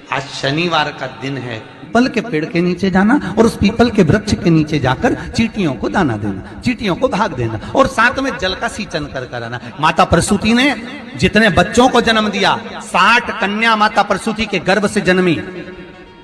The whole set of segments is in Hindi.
आज शनिवार का दिन है, पीपल के पेड़ के नीचे जाना और उस पीपल के वृक्ष के नीचे जाकर चींटियों को दाना देना, चींटियों को भाग देना और साथ में जल का सींचन कर आना। माता प्रसूति ने जितने बच्चों को जन्म दिया, 60 कन्या माता प्रसूति के गर्भ से जन्मी,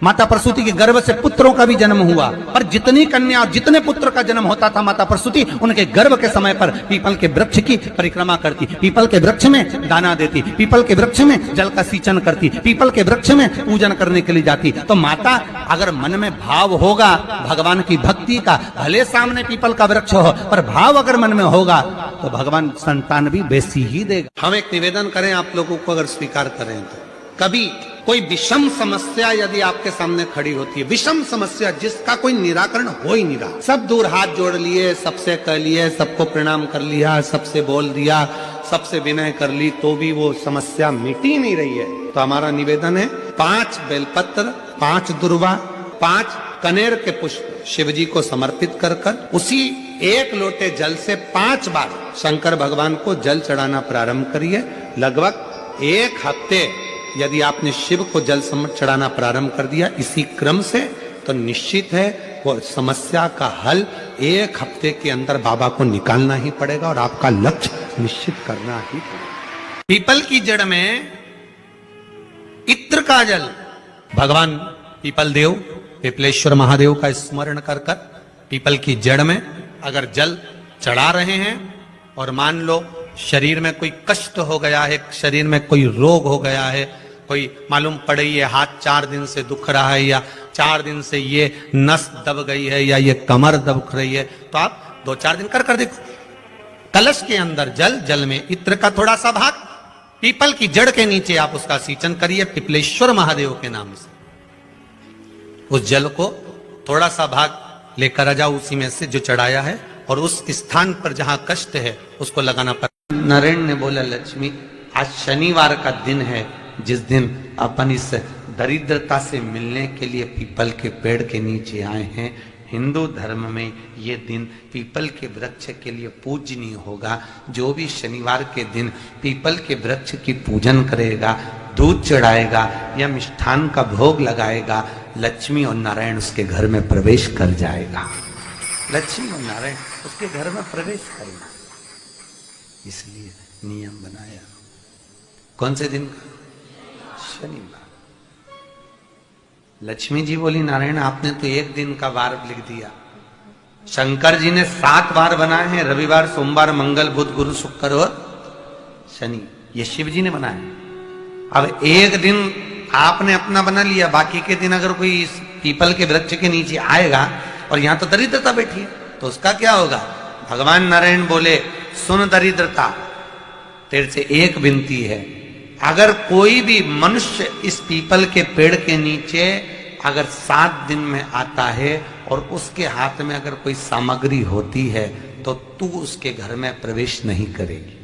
माता प्रसूति के गर्भ से पुत्रों का भी जन्म हुआ, पर जितनी कन्या और जितने पुत्र का जन्म होता था माता प्रसूति उनके गर्भ के समय पर पीपल के वृक्ष की परिक्रमा करती, पीपल के वृक्ष में दाना देती, पीपल के वृक्ष में जल का सींचन करती, पीपल के वृक्ष में पूजन करने के लिए जाती। तो माता अगर मन में भाव होगा भगवान की भक्ति का, भले सामने पीपल का वृक्ष हो पर भाव अगर मन में होगा तो भगवान संतान भी वैसी ही देगा। हम एक निवेदन करें आप लोगों को, अगर स्वीकार करें तो कभी कोई विषम समस्या यदि आपके सामने खड़ी होती है, विषम समस्या जिसका कोई निराकरण हो ही नहीं रहा, सब दूर हाथ जोड़ लिए, सबसे कह लिए, सबको प्रणाम कर लिया, सबसे बोल दिया, सबसे विनय कर ली, तो भी वो समस्या मिटी नहीं रही है, तो हमारा निवेदन है 5 बेलपत्र, 5 दुर्वा, 5 कनेर के पुष्प शिव जी को समर्पित कर उसी 1 लोटे जल से 5 बार शंकर भगवान को जल चढ़ाना प्रारंभ करिए। लगभग 1 हफ्ते यदि आपने शिव को जल चढ़ाना प्रारंभ कर दिया इसी क्रम से, तो निश्चित है वो समस्या का हल 1 हफ्ते के अंदर बाबा को निकालना ही पड़ेगा और आपका लक्ष्य निश्चित करना ही पड़ेगा। पीपल की जड़ में इत्र का जल, भगवान पीपल देव पिपलेश्वर महादेव का स्मरण कर पीपल की जड़ में अगर जल चढ़ा रहे हैं और मान लो शरीर में कोई कष्ट हो गया है, शरीर में कोई रोग हो गया है, कोई मालूम पड़े ये हाथ 4 दिन से दुख रहा है या 4 दिन से ये नस दब गई है या ये कमर दब रही है, तो आप 2-4 दिन कर देखो। कलश के अंदर जल में इत्र का थोड़ा सा भाग, पीपल की जड़ के नीचे आप उसका सींचन करिए पिपलेश्वर महादेव के नाम से। उस जल को थोड़ा सा भाग लेकर आ जाओ उसी में से जो चढ़ाया है, और उस स्थान पर जहां कष्ट है उसको लगाना पड़ेगा। नारायण ने बोला, लक्ष्मी आज शनिवार का दिन है जिस दिन अपन इस दरिद्रता से मिलने के लिए पीपल के पेड़ के नीचे आए हैं। हिंदू धर्म में ये दिन पीपल के वृक्ष के लिए पूजनीय होगा। जो भी शनिवार के दिन पीपल के वृक्ष की पूजन करेगा, दूध चढ़ाएगा या मिष्ठान का भोग लगाएगा, लक्ष्मी और नारायण उसके घर में प्रवेश कर जाएगा। लक्ष्मी और नारायण उसके घर में प्रवेश करेगा, इसलिए नियम बनाया। कौन से दिन? शनिवार। लक्ष्मी जी बोली, नारायण आपने तो 1 दिन का वार लिख दिया, शंकर जी ने 7 वार बनाए हैं, रविवार, सोमवार, मंगल, बुध, गुरु, शुक्र और शनि, ये शिव जी ने बनाए। अब 1 दिन आपने अपना बना लिया, बाकी के दिन अगर कोई इस पीपल के वृक्ष के नीचे आएगा और यहां तो दरिद्रता बैठी है तो उसका क्या होगा? भगवान नारायण बोले, सुन दरिद्रता, तेरे से एक विनती है, अगर कोई भी मनुष्य इस पीपल के पेड़ के नीचे अगर 7 दिन में आता है और उसके हाथ में अगर कोई सामग्री होती है तो तू उसके घर में प्रवेश नहीं करेगी।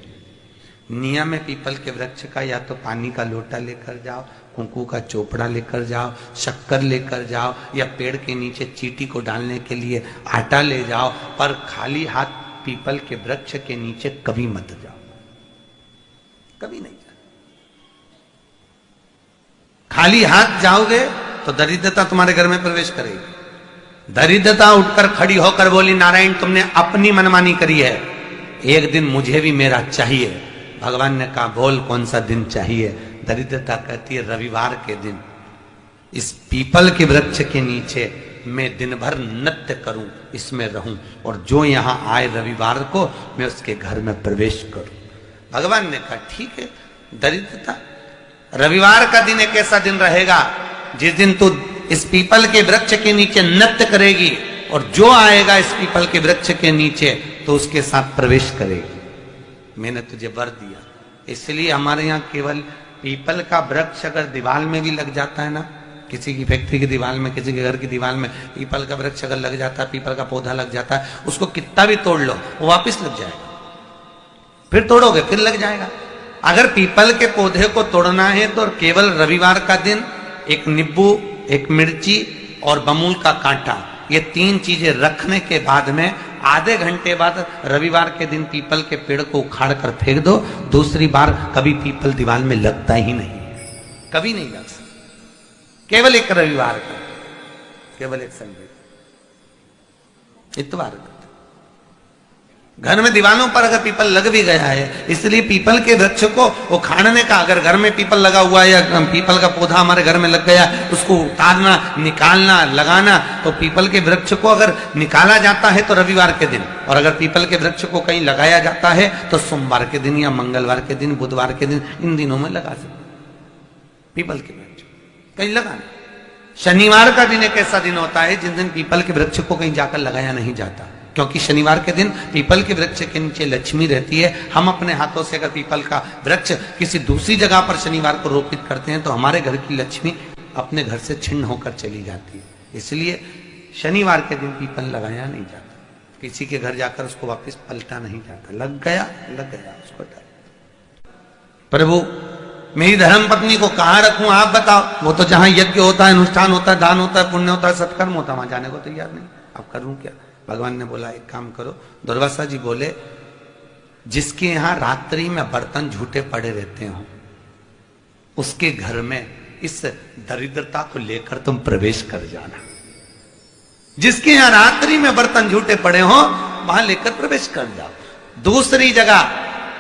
नियम है पीपल के वृक्ष का, या तो पानी का लोटा लेकर जाओ, कुंकू का चोपड़ा लेकर जाओ, शक्कर लेकर जाओ, या पेड़ के नीचे चींटी को डालने के लिए आटा ले जाओ, पर खाली हाथ पीपल के वृक्ष के नीचे कभी मत जाओ, कभी नहीं जाओ। खाली हाथ जाओगे तो दरिद्रता तुम्हारे घर में प्रवेश करेगी। दरिद्रता उठकर खड़ी होकर बोली, नारायण तुमने अपनी मनमानी करी है, एक दिन मुझे भी मेरा चाहिए। भगवान ने कहा, बोल कौन सा दिन चाहिए? दरिद्रता कहती है, रविवार के दिन इस पीपल के वृक्ष के नीचे मैं दिन भर नृत्य करूं, इसमें रहूं, और जो यहां आए रविवार को मैं उसके घर में प्रवेश करूं। भगवान ने कहा, ठीक है, दरिद्रता रविवार का दिन एक ऐसा दिन रहेगा जिस दिन तू इस पीपल के वृक्ष के नीचे नृत्य करेगी और जो आएगा इस पीपल के वृक्ष के नीचे तो उसके साथ प्रवेश करेगी। मैंने तुझे वर दिया। इसलिए हमारे यहाँ केवल पीपल का वृक्ष अगर दीवार में भी लग जाता है ना, किसी की फैक्ट्री की दीवार में, किसी के घर की दीवार में पीपल का वृक्ष अगर लग जाता है, पीपल का पौधा लग जाता है, उसको कितना भी तोड़ लो वो वापिस लग जाएगा, फिर तोड़ोगे फिर लग जाएगा। अगर पीपल के पौधे को तोड़ना है तो केवल रविवार का दिन एक नींबू, एक मिर्ची और बमूल का कांटा, ये 3 चीजें रखने के बाद में आधे घंटे बाद रविवार के दिन पीपल के पेड़ को उखाड़ कर फेंक दो। दूसरी बार कभी पीपल दीवार में लगता ही नहीं, कभी नहीं लग सकता। केवल एक रविवार का, केवल एक संडे, इतवार का। घर में दीवानों पर अगर पीपल लग भी गया है, इसलिए पीपल के वृक्ष को उखाड़ने का, अगर घर में पीपल लगा हुआ है या पीपल का पौधा हमारे घर में लग गया, उसको उतारना, निकालना, लगाना, तो पीपल के वृक्ष को अगर निकाला जाता है तो रविवार के दिन, और अगर पीपल के वृक्ष को कहीं लगाया जाता है तो सोमवार के दिन या मंगलवार के दिन, बुधवार के दिन, इन दिनों में लगा सकते पीपल के वृक्ष कहीं लगाना। शनिवार का दिन एक ऐसा दिन होता है जिस दिन पीपल के वृक्ष को कहीं जाकर लगाया नहीं जाता, क्योंकि शनिवार के दिन पीपल के वृक्ष के नीचे लक्ष्मी रहती है। हम अपने हाथों से अगर पीपल का वृक्ष किसी दूसरी जगह पर शनिवार को रोपित करते हैं तो हमारे घर की लक्ष्मी अपने घर से छिन्न होकर चली जाती है। इसलिए शनिवार के दिन पीपल लगाया नहीं जाता, किसी के घर जाकर उसको वापस पलटा नहीं जाता। लग गया उसको डाल। प्रभु मेरी धर्म पत्नी को कहां रखूं आप बताओ? वो तो जहां यज्ञ होता है, अनुष्ठान होता है, दान होता है, पुण्य होता है, सत्कर्म होता है, वहां जाने को तैयार नहीं। अब करूं क्या? भगवान ने बोला एक काम करो। दुर्वासा जी बोले जिसके यहां रात्रि में बर्तन झूठे पड़े रहते हो उसके घर में इस दरिद्रता को लेकर तुम प्रवेश कर जाना। जिसके यहां रात्रि में बर्तन झूठे पड़े हो वहां लेकर प्रवेश कर जाओ। दूसरी जगह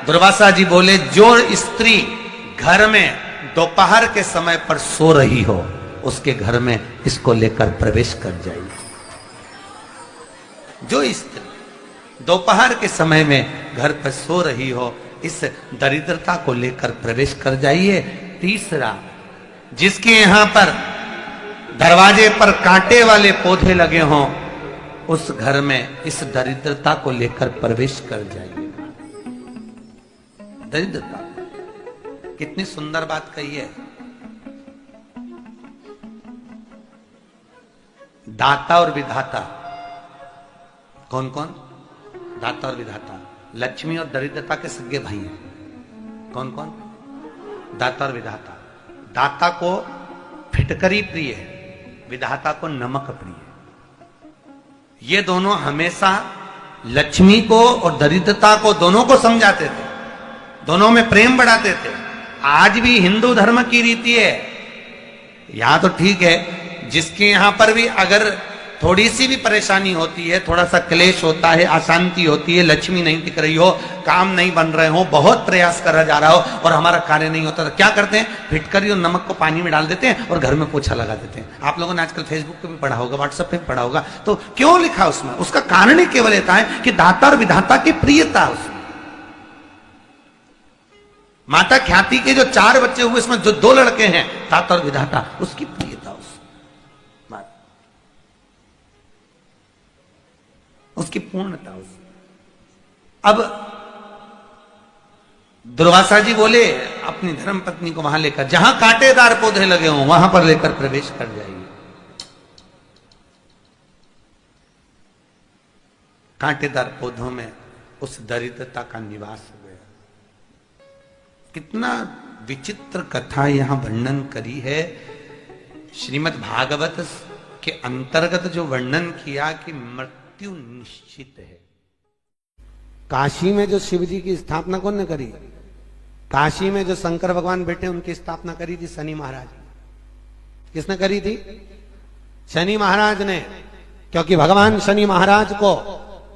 दुर्वासा जी बोले जो स्त्री घर में दोपहर के समय पर सो रही हो उसके घर में इसको लेकर प्रवेश कर जाइए। जो स्त्री दोपहर के समय में घर पर सो रही हो इस दरिद्रता को लेकर प्रवेश कर जाइए। तीसरा, जिसके यहां पर दरवाजे पर कांटे वाले पौधे लगे हों उस घर में इस दरिद्रता को लेकर प्रवेश कर जाइए। दरिद्रता कितनी सुंदर बात कही है। दाता और विधाता कौन कौन? दाता और विधाता। लक्ष्मी और दरिद्रता के सगे भाई हैं। कौन कौन? दाता और विधाता। दाता को फिटकरी प्रिय है, विधाता को नमक प्रिय है। ये दोनों हमेशा लक्ष्मी को और दरिद्रता को दोनों को समझाते थे, दोनों में प्रेम बढ़ाते थे। आज भी हिंदू धर्म की रीति है। यहां तो ठीक है, जिसके यहां पर भी अगर थोड़ी सी भी परेशानी होती है, थोड़ा सा क्लेश होता है, अशांति होती है, लक्ष्मी नहीं टिक रही हो, काम नहीं बन रहे हो, बहुत प्रयास करा जा रहा हो और हमारा कार्य नहीं होता, तो क्या करते हैं? फिटकरी और नमक को पानी में डाल देते हैं और घर में पोछा लगा देते हैं। आप लोगों ने आजकल फेसबुक पे भी पढ़ा होगा, व्हाट्सएप पे भी पढ़ा होगा। तो क्यों लिखा उसमें? उसका कारण ही केवल रहता है कि दाता और विधाता की प्रियता उसमें। माता ख्याति के जो 4 बच्चे हुए इसमें जो 2 लड़के हैं दाता और विधाता, उसकी प्रियता उसकी पूर्णता उस। अब दुर्वासा जी बोले अपनी धर्म पत्नी को वहां लेकर, जहां कांटेदार पौधे लगे हों वहां पर लेकर प्रवेश कर जाइए। कांटेदार पौधों में उस दरिद्रता का निवास हो गया। कितना विचित्र कथा यहां वर्णन करी है। श्रीमद् भागवत के अंतर्गत जो वर्णन किया कि मृत्यु निश्चित है। काशी में जो शिव जी की स्थापना कौन ने करी? काशी में जो शंकर भगवान बैठे उनकी स्थापना करी थी शनि महाराज। किसने करी थी? शनि महाराज ने। क्योंकि भगवान शनि महाराज को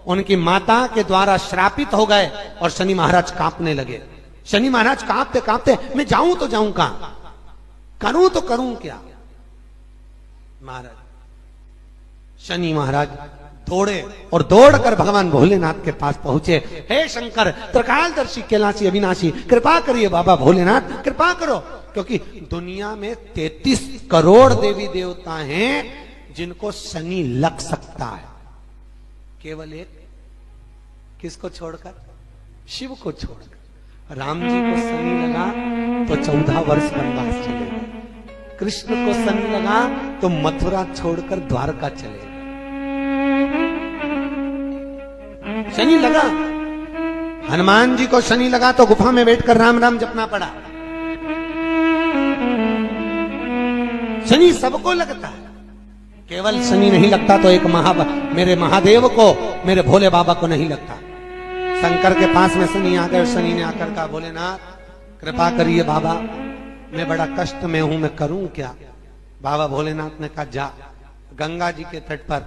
उनकी माता के द्वारा श्रापित हो गए और शनि महाराज कांपने लगे। शनि महाराज कांपते कांपते मैं जाऊं तो जाऊं कहां, करूं तो करूं क्या? महाराज शनि महाराज दौड़े और दौड़कर भगवान भोलेनाथ के पास पहुंचे। हे शंकर, त्रिकालदर्शी, कैलाशी, अविनाशी, कृपा करिए बाबा भोलेनाथ, कृपा करो। क्योंकि दुनिया में 33 करोड़ देवी देवता हैं जिनको शनि लग सकता है, केवल एक किसको छोड़कर? शिव को छोड़कर। राम जी को शनि लगा तो 14 वर्ष वनवास चले गए। कृष्ण को शनि लगा तो मथुरा छोड़कर द्वारका चले गए। शनि लगा। हनुमान जी को शनि लगा तो गुफा में बैठकर राम राम जपना पड़ा। शनि सबको लगता है, केवल शनि नहीं लगता तो एक मेरे महादेव को, मेरे भोले बाबा को नहीं लगता। शंकर के पास में शनि आ गए। शनि ने आकर कहा, भोलेनाथ कृपा करिए बाबा, मैं बड़ा कष्ट में हूं, मैं करूं क्या? बाबा भोलेनाथ ने कहा जा गंगा जी के तट पर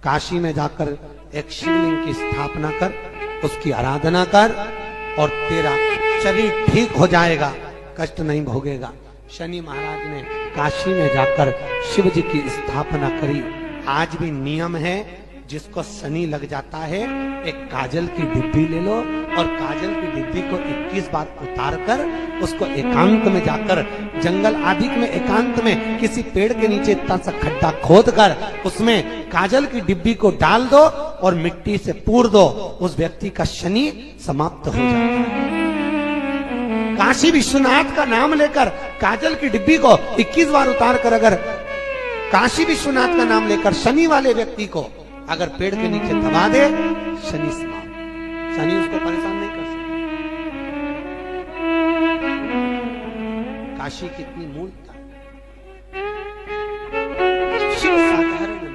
काशी में जाकर एक शिवलिंग की स्थापना कर, उसकी आराधना कर और तेरा शरीर ठीक हो जाएगा, कष्ट नहीं भोगेगा। शनि महाराज ने काशी में जाकर शिव जी की स्थापना करी। आज भी नियम है, जिसको शनि लग जाता है एक काजल की डिब्बी ले लो और काजल की डिब्बी को 21 बार उतार कर उसको एकांत में जाकर जंगल आदि में एकांत में किसी पेड़ के नीचे इतना सा खड्डा खोद कर उसमें काजल की डिब्बी को डाल दो और मिट्टी से पूर दो, उस व्यक्ति का शनि समाप्त हो जाता है। काशी विश्वनाथ का नाम लेकर काजल की डिब्बी को 21 बार उतार कर अगर काशी विश्वनाथ का नाम लेकर शनि वाले व्यक्ति को अगर पेड़ के नीचे दबा दे, शनि समाप्त, शनि उसको परेशान नहीं कर सकता। काशी कितनी मूलता, शिव साधारण नहीं है।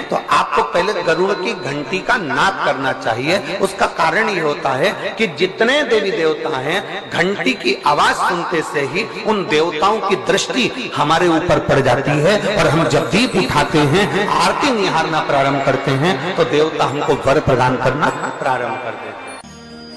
तो आपको पहले गरुड़ की घंटी का नाद करना चाहिए। उसका कारण ये होता है कि जितने देवी देवता हैं, घंटी की आवाज सुनते से ही उन देवताओं की दृष्टि हमारे ऊपर पड़ जाती है और हम जब दीप उठाते हैं, आरती निहारना प्रारंभ करते हैं, तो देवता हमको वर प्रदान करना प्रारंभ कर देते हैं।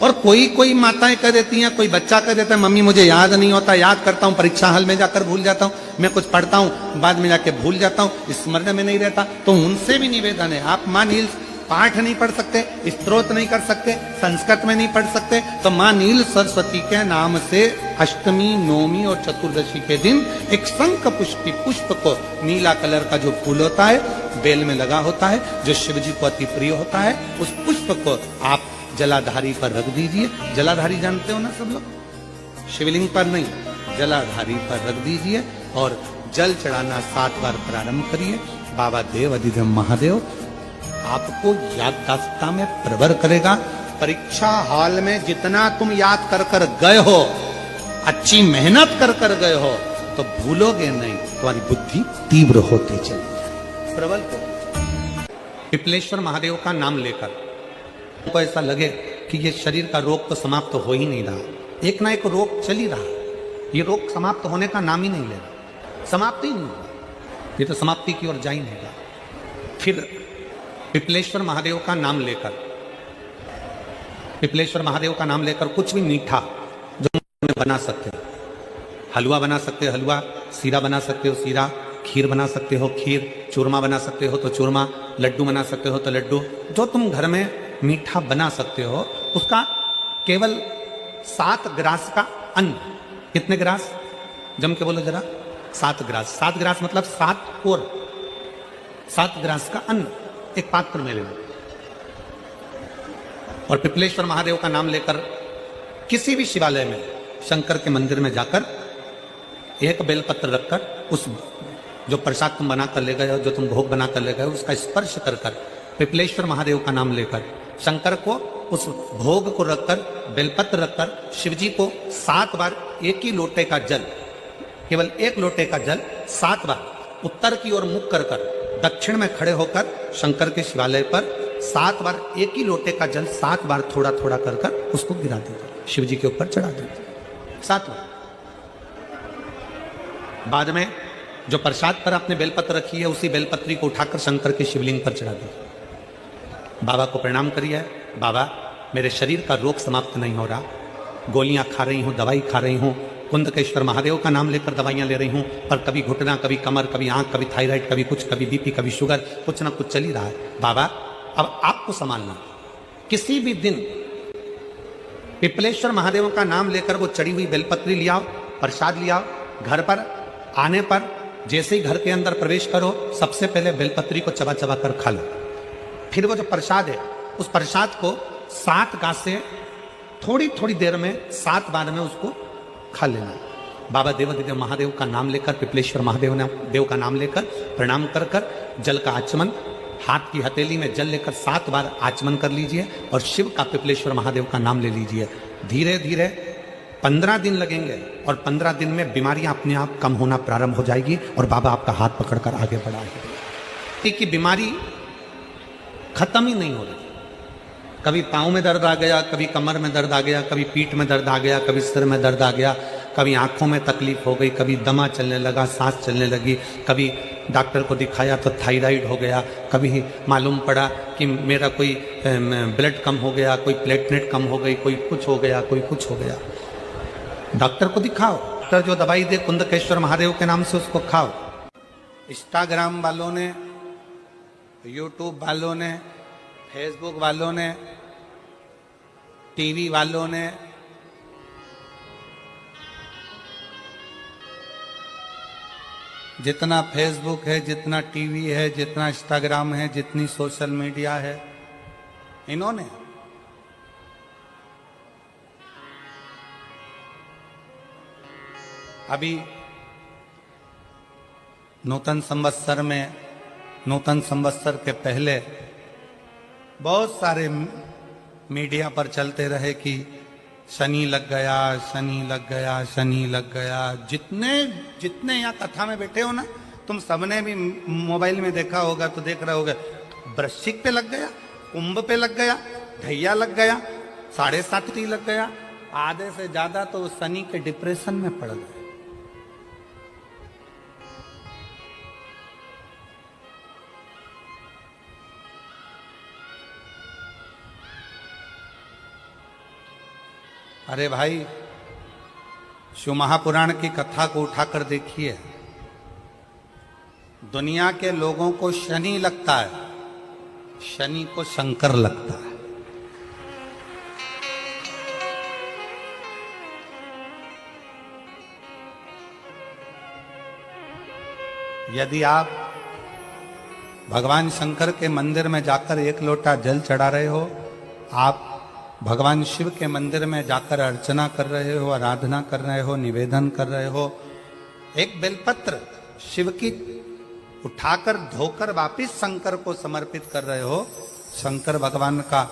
और कोई माताएं कह देती हैं, कोई बच्चा कह देता है मम्मी मुझे याद नहीं होता, याद करता हूँ परीक्षा हॉल में जाकर भूल जाता हूँ, मैं कुछ पढ़ता हूँ बाद में जाके भूल जाता हूँ, स्मरण में नहीं रहता। तो उनसे भी निवेदन है, आप माँ नील पाठ नहीं पढ़ सकते, स्तोत्र नहीं कर सकते, संस्कृत में नहीं पढ़ सकते, तो माँ नील सरस्वती के नाम से अष्टमी, नवमी और चतुर्दशी के दिन एक शंख पुष्प को, नीला कलर का जो फूल होता है बेल में लगा होता है, जो शिव जी को अति प्रिय होता है, उस पुष्प को आप जलाधारी पर रख दीजिए। जलाधारी जानते हो ना सब लोग, शिवलिंग पर नहीं, जलाधारी पर रख दीजिए और जल चढ़ाना 7 बार प्रारंभ करिए। बाबा देव अधिदेव महादेव आपको याददाश्तता में प्रवर करेगा। परीक्षा हॉल में जितना तुम याद कर कर गए हो, अच्छी मेहनत कर कर गए हो, तो भूलोगे नहीं, तुम्हारी बुद्धि तीव्र होती चली। प्रबल को पिपलेश्वर महादेव का नाम लेकर को ऐसा लगे कि ये शरीर का रोग तो समाप्त हो ही नहीं रहा, एक ना एक रोग चल ही रहा, ये रोग समाप्त होने का नाम ही नहीं ले रहा, समाप्ति ही नहीं हुआ, ये तो समाप्ति की ओर जा ही नहीं रहा। फिर पिपलेश्वर महादेव का नाम लेकर, पिपलेश्वर महादेव का नाम लेकर कुछ भी मीठा जो बना सकते हो, हलवा बना सकते हो हलवा, सीरा बना सकते हो सीरा, खीर बना सकते हो खीर, चूरमा बना सकते हो तो चूरमा, लड्डू बना सकते हो तो लड्डू, जो तुम घर में मीठा बना सकते हो, उसका केवल 7 ग्रास का अन्न, कितने ग्रास जम के बोलो जरा, 7 ग्रास, 7 ग्रास मतलब 7 कोर, 7 ग्रास का अन्न एक पात्र में लेना और पिपलेश्वर महादेव का नाम लेकर किसी भी शिवालय में, शंकर के मंदिर में जाकर एक बेलपत्र रखकर उस जो प्रसाद तुम बना कर ले गए हो, जो तुम भोग बना कर ले गए हो, उसका स्पर्श कर कर पिपलेश्वर महादेव का नाम लेकर शंकर को उस भोग को रखकर, बेलपत्र रखकर शिवजी को 7 बार एक ही लोटे का जल, केवल एक लोटे का जल 7 बार उत्तर की ओर मुख कर कर दक्षिण में खड़े होकर शंकर के शिवालय पर 7 बार एक ही लोटे का जल 7 बार थोड़ा थोड़ा कर कर उसको गिरा दीजिए, शिवजी के ऊपर चढ़ा दीजिए 7 बार। बाद में जो प्रसाद पर आपने बेलपत्र रखी है, उसी बेलपत्री को उठाकर शंकर के शिवलिंग पर चढ़ा दीजिए। बाबा को प्रणाम करिए, बाबा मेरे शरीर का रोग समाप्त नहीं हो रहा, गोलियां खा रही हूँ, दवाई खा रही हूँ, कुंदकेश्वर महादेव का नाम लेकर दवाइयां ले रही हूँ, पर कभी घुटना, कभी कमर, कभी आंख, कभी थायराइड, कभी कुछ, कभी बीपी, कभी शुगर, कुछ ना कुछ चल ही रहा है। बाबा अब आपको संभालना, किसी भी दिन पिपलेश्वर महादेव का नाम लेकर वो चढ़ी हुई बेलपत्री लियाओ, प्रसाद लियाओ, घर पर आने पर जैसे ही घर के अंदर प्रवेश करो, सबसे पहले बेलपत्री को चबा चबा कर खा लो। फिर वो जो प्रसाद है, उस प्रसाद को 7 गांठ से थोड़ी थोड़ी देर में 7 बार में उसको खा लेना। बाबा देवाधिदेव महादेव का नाम लेकर, पिपलेश्वर महादेव देव का नाम लेकर प्रणाम कर कर जल का आचमन, हाथ की हथेली में जल लेकर 7 बार आचमन कर लीजिए और शिव का, पिपलेश्वर महादेव का नाम ले लीजिए। धीरे धीरे 15 दिन लगेंगे और 15 दिन में बीमारियां अपने आप कम होना प्रारंभ हो जाएगी और बाबा आपका हाथ पकड़कर आगे बढ़ाएंगे। कि बीमारी खत्म ही नहीं हो रही, कभी पाँव में दर्द आ गया, कभी कमर में दर्द आ गया, कभी पीठ में दर्द आ गया, कभी सिर में दर्द आ गया, कभी आंखों में तकलीफ हो गई, कभी दमा चलने लगा, सांस चलने लगी, कभी डॉक्टर को दिखाया तो थायराइड हो गया, कभी मालूम पड़ा कि मेरा कोई ब्लड कम हो गया, कोई प्लेटलेट कम हो गई, कोई कुछ हो गया, कोई कुछ हो गया। डॉक्टर को दिखाओ, डॉक्टर जो दवाई दे कुंदकेश्वर महादेव के नाम से उसको खाओ। इंस्टाग्राम वालों ने, यूट्यूब वालों ने, फेसबुक वालों ने, टीवी वालों ने, जितना फेसबुक है, जितना टीवी है, जितना इंस्टाग्राम है, जितनी सोशल मीडिया है, इन्होंने अभी नूतन संवत्सर के पहले बहुत सारे मीडिया पर चलते रहे कि शनि लग गया, शनि लग गया, शनि लग गया। जितने यहाँ कथा में बैठे हो ना, तुम सबने भी मोबाइल में देखा होगा तो देख रहे होगे, वृश्चिक पे लग गया, कुंभ पे लग गया, ढैया लग गया, 7.5 लग गया, आधे से ज्यादा तो शनि के डिप्रेशन में पड़ गए। अरे भाई, शिव महापुराण की कथा को उठाकर देखिए, दुनिया के लोगों को शनि लगता है, शनि को शंकर लगता है। यदि आप भगवान शंकर के मंदिर में जाकर 1 लोटा जल चढ़ा रहे हो, आप भगवान शिव के मंदिर में जाकर अर्चना कर रहे हो, आराधना कर रहे हो, निवेदन कर रहे हो, एक बेलपत्र शिव की उठाकर धोकर वापिस शंकर को समर्पित कर रहे हो, शंकर भगवान का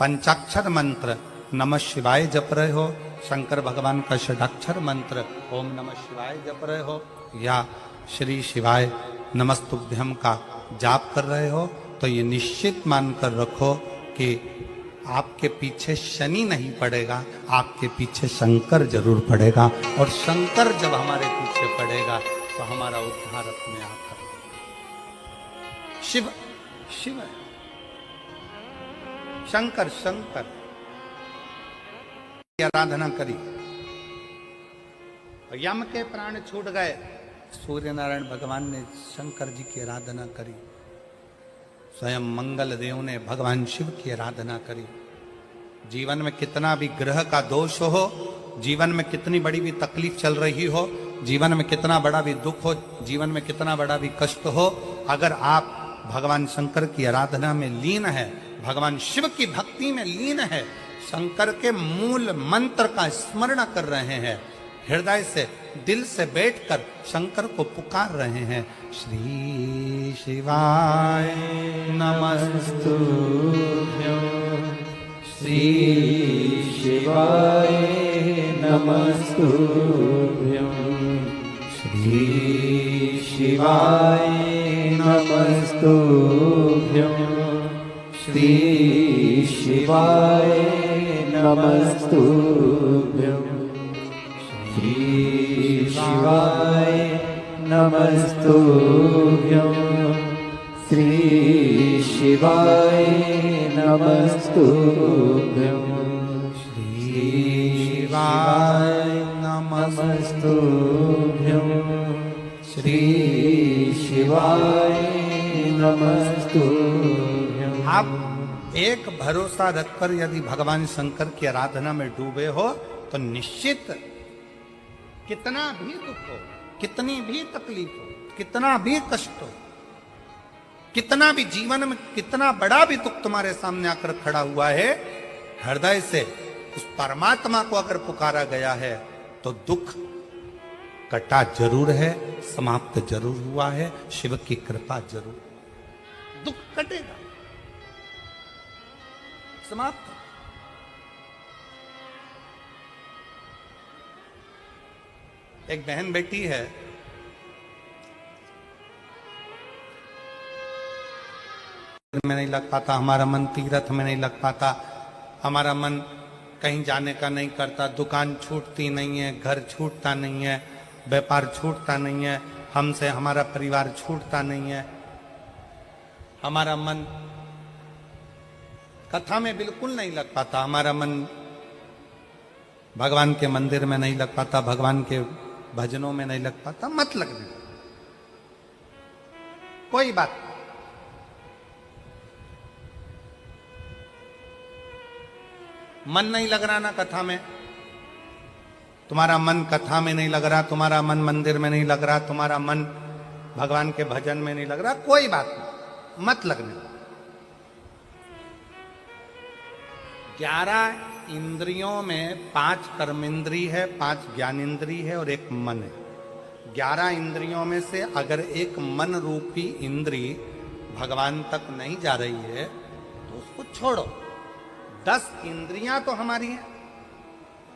पंचाक्षर मंत्र नमः शिवाय जप रहे हो, शंकर भगवान का षडाक्षर मंत्र ओम नमः शिवाय जप रहे हो, या श्री शिवाय नमस्तुभ्यम का जाप कर रहे हो, तो ये निश्चित मानकर रखो कि आपके पीछे शनि नहीं पड़ेगा, आपके पीछे शंकर जरूर पड़ेगा। और शंकर जब हमारे पीछे पड़ेगा तो हमारा उद्धार अपने आप करेगा। शिव शिव है, शंकर शंकर की आराधना करी, यम के प्राण छूट गए, सूर्य नारायण भगवान ने शंकर जी की आराधना करी, स्वयं मंगल देव ने भगवान शिव की आराधना करी। जीवन में कितना भी ग्रह का दोष हो, जीवन में कितनी बड़ी भी तकलीफ चल रही हो, जीवन में कितना बड़ा भी दुख हो, जीवन में कितना बड़ा भी कष्ट हो, अगर आप भगवान शंकर की आराधना में लीन है, भगवान शिव की भक्ति में लीन है, शंकर के मूल मंत्र का स्मरण कर रहे हैं, हृदय से दिल से बैठकर शंकर को पुकार रहे हैं, श्री शिवाय नमस्तुभ्यं, श्री शिवाय नमस्तुभ्यं, श्री शिवाय नमस्तुभ्यं, श्री शिवाय नमस्तुभ्यं, श्री शिवाय नमस्तुभ्यं, श्री शिवाय नमस्तुभ्यं, श्री शिवाय नमस्तुभ्यं, श्री शिवाय नमस्तुभ्यं। आप एक भरोसा रखकर यदि भगवान शंकर की आराधना में डूबे हो तो निश्चित कितना भी दुख हो, कितनी भी तकलीफ हो, कितना भी कष्ट हो, कितना भी जीवन में कितना बड़ा भी दुख तुम्हारे सामने आकर खड़ा हुआ है, हृदय से उस परमात्मा को अगर पुकारा गया है तो दुख कटा जरूर है, समाप्त जरूर हुआ है, शिव की कृपा जरूर, दुख कटेगा, समाप्त। एक बहन बेटी है, में नहीं लग पाता, हमारा मन तीर्थ में नहीं लग पाता, हमारा मन कहीं जाने का नहीं करता, दुकान छूटती नहीं है, घर छूटता नहीं है, व्यापार छूटता नहीं है, हमसे हमारा परिवार छूटता नहीं है। हमारा मन कथा में बिल्कुल नहीं लग पाता, हमारा मन भगवान के मंदिर में नहीं लग पाता, भगवान के भजनों में नहीं लग पाता। मत लगने, कोई बात। मन नहीं लग रहा ना कथा में, तुम्हारा मन कथा में नहीं लग रहा, तुम्हारा मन मंदिर में नहीं लग रहा, तुम्हारा मन भगवान के भजन में नहीं लग रहा, कोई बात नहीं, मत लगने। 11 इंद्रियों में 5 कर्मेंद्री है, 5 ज्ञानेंद्री है और 1 मन है। 11 इंद्रियों में से अगर एक मन रूपी इंद्री भगवान तक नहीं जा रही है तो उसको छोड़ो। 10 इंद्रियां तो हमारी हैं,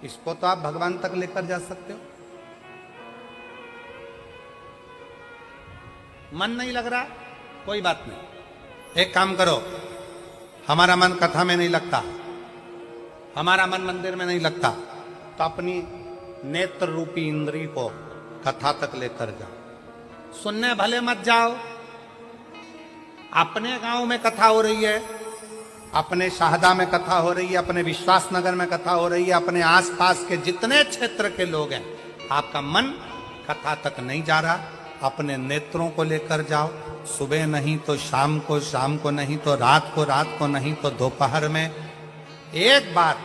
इसको तो आप भगवान तक लेकर जा सकते हो। मन नहीं लग रहा, कोई बात नहीं, एक काम करो, हमारा मन कथा में नहीं लगता, हमारा मन मंदिर में नहीं लगता, तो अपनी नेत्र रूपी इंद्री को कथा तक लेकर जाओ। सुनने भले मत जाओ, अपने गांव में कथा हो रही है, अपने शाहदा में कथा हो रही है, अपने विश्वास नगर में कथा हो रही है, अपने आसपास के जितने क्षेत्र के लोग हैं, आपका मन कथा तक नहीं जा रहा, अपने नेत्रों को लेकर जाओ। सुबह नहीं तो शाम को, शाम को नहीं तो रात को नहीं तो दोपहर में। एक बार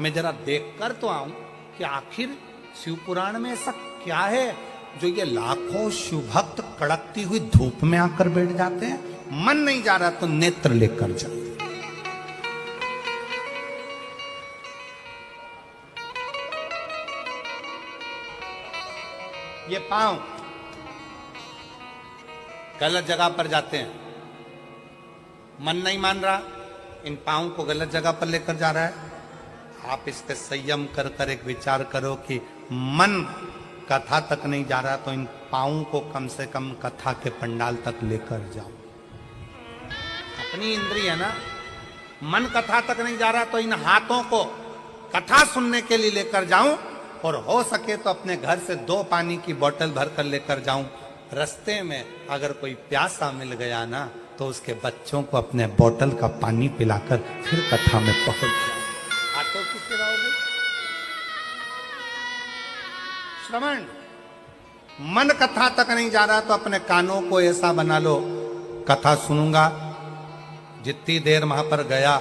मैं जरा देख कर तो आऊं कि आखिर शिव पुराण में ऐसा क्या है जो ये लाखों शिव भक्त कड़कती हुई धूप में आकर बैठ जाते हैं। मन नहीं जा रहा तो नेत्र लेकर जाओ। ये पांव गलत जगह पर जाते हैं, मन नहीं मान रहा, इन पांव को गलत जगह पर लेकर जा रहा है। आप इसके संयम कर कर एक विचार करो कि मन कथा तक नहीं जा रहा तो इन पांव को कम से कम कथा के पंडाल तक लेकर जाओ। अपनी इंद्रिय है ना, मन कथा तक नहीं जा रहा तो इन हाथों को कथा सुनने के लिए लेकर जाऊं, और हो सके तो अपने घर से 2 पानी की बोतल भरकर लेकर जाऊं। रास्ते में अगर कोई प्यासा मिल गया ना तो उसके बच्चों को अपने बोतल का पानी पिलाकर फिर कथा में पहुंच जाओ। आटो किससे रहोगे? श्रवण। मन कथा तक नहीं जा रहा तो अपने कानों को ऐसा बना लो, कथा सुनूंगा, जितनी देर वहां पर गया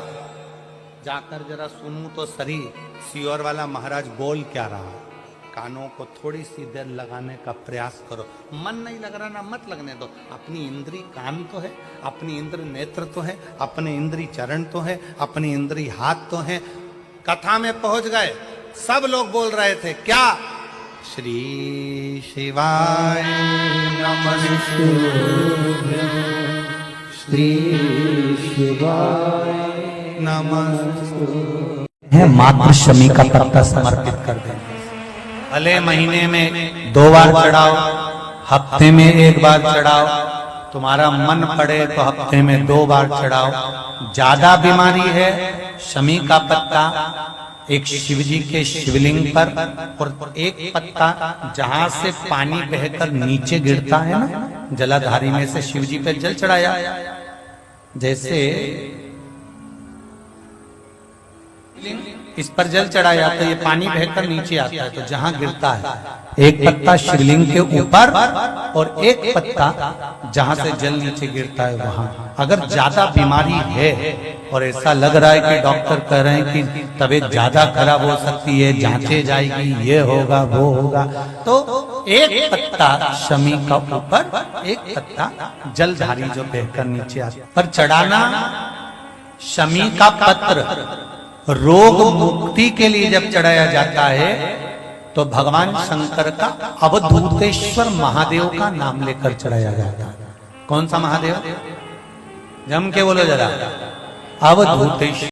जाकर जरा सुनूं तो सही सियोर वाला महाराज बोल क्या रहा। कानों को थोड़ी सी देर लगाने का प्रयास करो। मन नहीं लग रहा ना, मत लगने दो। अपनी इंद्री कान तो है, अपनी इंद्री नेत्र तो है, अपने इंद्री चरण तो है, अपनी इंद्री हाथ तो है। कथा में पहुंच गए, सब लोग बोल रहे थे क्या? श्री शिवाय नमस्तुभ्यं, श्री शिवाय नमस्तुभ्यं। है मात्र शमी का पत्ता समर्पित कर दें। भले महीने में 2 बार चढ़ाओ, हफ्ते में 1 बार चढ़ाओ, तुम्हारा मन पड़े तो हफ्ते में 2 बार चढ़ाओ। ज्यादा बीमारी है, शमी का पत्ता एक शिवजी के शिवलिंग पर, और एक पत्ता जहां से पानी बहकर नीचे गिरता है ना, जलाधारी में से शिवजी पे जल चढ़ाया, जैसे इस पर जल चढ़ाया तो ये पानी बहकर नीचे आता है, तो जहां गिरता है एक पत्ता शिवलिंग के ऊपर और एक पत्ता जहां से जल नीचे गिरता है वहां। अगर ज्यादा बीमारी है और ऐसा लग रहा है कि डॉक्टर कह रहे हैं कि तबीयत ज्यादा खराब हो सकती है, जांचे जाएगी, ये होगा वो होगा, तो एक पत्ता शमी का ऊपर, एक पत्ता जलधारी जो बहकर नीचे आता पर चढ़ाना। शमी का पत्र रोग मुक्ति के लिए जब चढ़ाया जाता है तो भगवान शंकर का अवधूतेश्वर महादेव का नाम लेकर चढ़ाया जाता है। कौन सा महादेव? जम के बोलो जरा। अवधूतेश्वर।